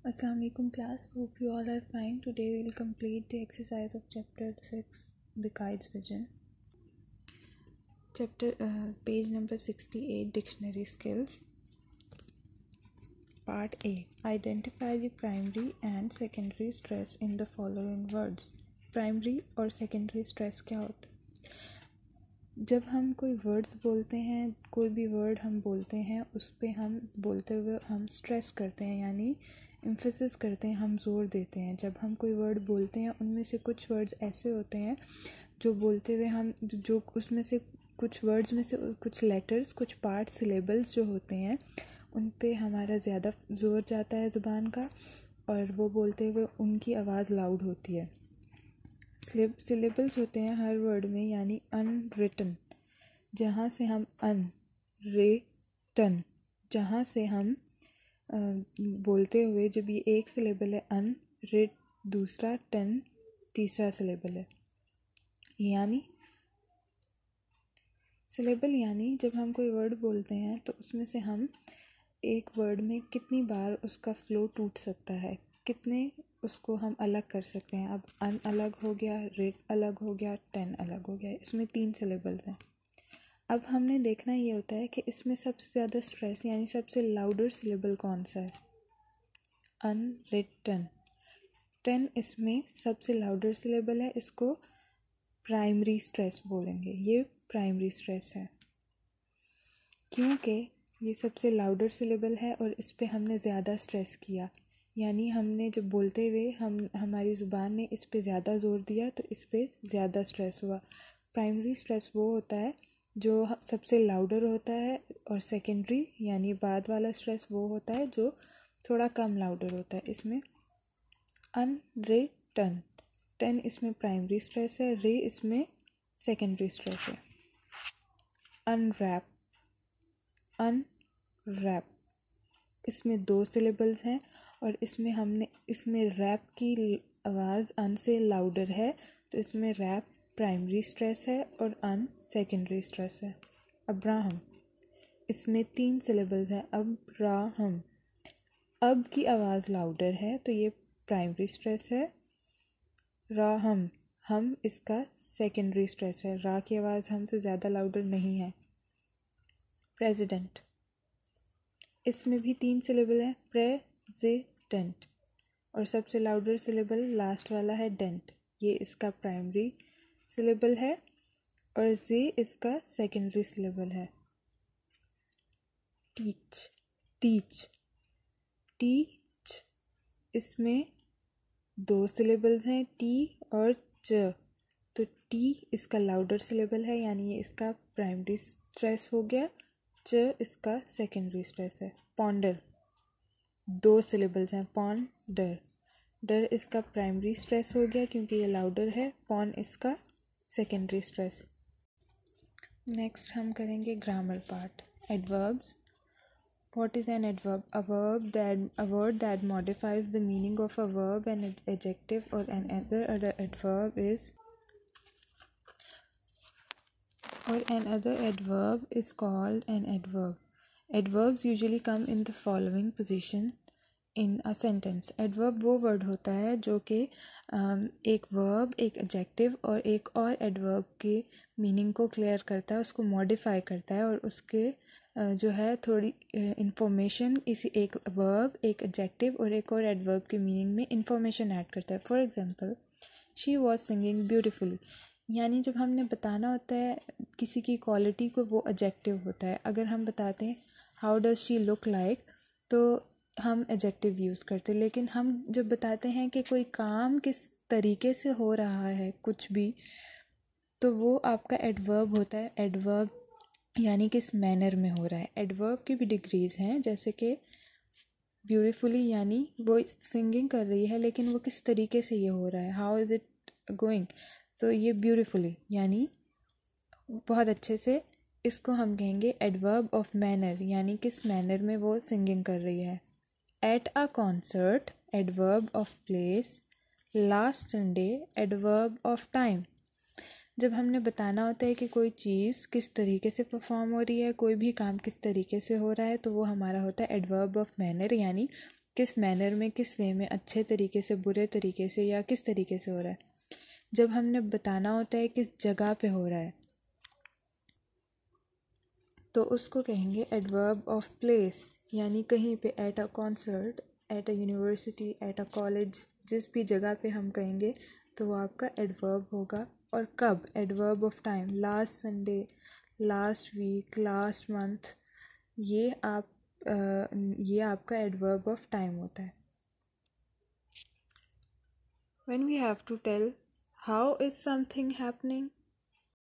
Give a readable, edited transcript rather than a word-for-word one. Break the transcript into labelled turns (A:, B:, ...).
A: Assalamu alaikum class, hope you all are fine. Today we will complete the exercise of chapter 6, The Kite's Vision. Page number 68, Dictionary Skills. Part A. Identify the primary and secondary stress in the following words. Primary और secondary stress क्या होता है? जब हम कोई words बोलते हैं, कोई भी वर्ड हम बोलते हैं, उस पर हम बोलते हुए हम स्ट्रेस करते हैं, यानी एम्फेसिस करते हैं, हम जोर देते हैं. जब हम कोई वर्ड बोलते हैं, उनमें से कुछ वर्ड्स ऐसे होते हैं जो बोलते हुए हम जो उसमें से कुछ वर्ड्स में से कुछ लेटर्स, कुछ पार्ट, सिलेबल्स जो होते हैं, उन पे हमारा ज़्यादा जोर जाता है ज़ुबान का, और वो बोलते हुए उनकी आवाज़ लाउड होती है. सिलेबल्स होते हैं हर वर्ड में, यानी अनरिटन, जहाँ से हम अनरिटन, जहाँ से हम बोलते हुए, जब ये एक सिलेबल है अनरिट, दूसरा टन, तीसरा सिलेबल है. यानी सिलेबल यानी जब हम कोई वर्ड बोलते हैं तो उसमें से हम एक वर्ड में कितनी बार उसका फ्लो टूट सकता है, कितने उसको हम अलग कर सकते हैं. अब अन अलग हो गया, रेट अलग हो गया, टेन अलग हो गया. इसमें 3 सिलेबल्स हैं. अब हमने देखना ये होता है कि इसमें सबसे ज़्यादा स्ट्रेस यानी सबसे लाउडर सिलेबल कौन सा है. अनरिटन. 10 इसमें सबसे लाउडर सिलेबल है, इसको प्राइमरी स्ट्रेस बोलेंगे. ये प्राइमरी स्ट्रेस है क्योंकि ये सबसे लाउडर सिलेबल है और इस पे हमने ज़्यादा स्ट्रेस किया, यानी हमने जब बोलते हुए हमारी ज़ुबान ने इस पे ज़्यादा ज़ोर दिया तो इस पे ज़्यादा स्ट्रेस हुआ. प्राइमरी स्ट्रेस वो होता है जो सबसे लाउडर होता है, और सेकेंडरी यानी बाद वाला स्ट्रेस वो होता है जो थोड़ा कम लाउडर होता है. इसमें अनरिटन, 10 इसमें प्राइमरी स्ट्रेस है, रे इसमें सेकेंडरी स्ट्रेस है. अनरैप. अनरैप इसमें 2 सिलेबल्स हैं और इसमें रैप की आवाज़ अन से लाउडर है, तो इसमें रैप प्राइमरी स्ट्रेस है और अन सेकेंडरी स्ट्रेस है. अब्राहम. इसमें 3 सिलेबल्स हैं. अब्राहम. अब की आवाज़ लाउडर है तो ये प्राइमरी स्ट्रेस है. राहम, हम इसका सेकेंडरी स्ट्रेस है. रा की आवाज़ हम से ज़्यादा लाउडर नहीं है. प्रेसिडेंट. इसमें भी 3 सिलेबल है. प्रेसिडेंट, और सबसे लाउडर सिलेबल लास्ट वाला है डेंट. ये इसका प्राइमरी सिलेबल है और जे इसका सेकेंडरी सिलेबल है. टीच. टीच. टीच इसमें 2 सिलेबल्स हैं, टी और च, तो टी इसका लाउडर सिलेबल है, यानी ये इसका प्राइमरी स्ट्रेस हो गया. च इसका सेकेंडरी स्ट्रेस है. पॉन्डर. 2 सिलेबल्स हैं. पॉन्डर. डर इसका प्राइमरी स्ट्रेस हो गया क्योंकि ये लाउडर है. पॉन इसका सेकेंडरी स्ट्रेस. नेक्स्ट हम करेंगे grammar part. Adverbs. What is an adverb? A word that modifies the meaning of a verb, an adjective, or another adverb is called an adverb. Adverbs usually come in the following position in a sentence. Adverb वो word होता है जो कि एक verb, एक adjective और एक और adverb के meaning को clear करता है, उसको modify करता है, और उसके जो है थोड़ी इंफॉर्मेशन इसी एक वर्ब, एक एडजेक्टिव और एक और एडवर्ब के मीनिंग में इंफॉर्मेशन ऐड करता है. For example, she was singing beautifully, यानी जब हमने बताना होता है किसी की क्वालिटी को, वो एडजेक्टिव होता है. अगर हम बताते हैं how does she look like, तो हम एडजेक्टिव यूज़ करते हैं. लेकिन हम जब बताते हैं कि कोई काम किस तरीके से हो रहा है, कुछ भी, तो वो आपका एडवर्ब होता है. एडवर्ब यानी किस मैनर में हो रहा है. एडवर्ब की भी डिग्रीज़ हैं, जैसे कि ब्यूटीफुली यानी वो सिंगिंग कर रही है लेकिन वो किस तरीके से ये हो रहा है, हाउ इज़ इट गोइंग, तो ये ब्यूटीफुली यानी बहुत अच्छे से. इसको हम कहेंगे एडवर्ब ऑफ मैनर, यानी किस मैनर में वो सिंगिंग कर रही है. At a concert, adverb of place. Last Sunday, adverb of time. जब हमने बताना होता है कि कोई चीज़ किस तरीके से परफॉर्म हो रही है, कोई भी काम किस तरीके से हो रहा है, तो वो हमारा होता है एडवर्ब ऑफ मैनर, यानी किस मैनर में, किस वे में, अच्छे तरीके से, बुरे तरीके से, या किस तरीके से हो रहा है। जब हमने बताना होता है किस जगह पे हो रहा है तो उसको कहेंगे एडवर्ब ऑफ प्लेस, यानी कहीं पे, at a concert, at a university, at a college, जिस भी जगह पे हम कहेंगे तो वो आपका एडवर्ब होगा। और कब, adverb of time, last Sunday, last week, last month, ये आप ये आपका एडवर्ब ऑफ टाइम होता है। When we have to tell how is something happening,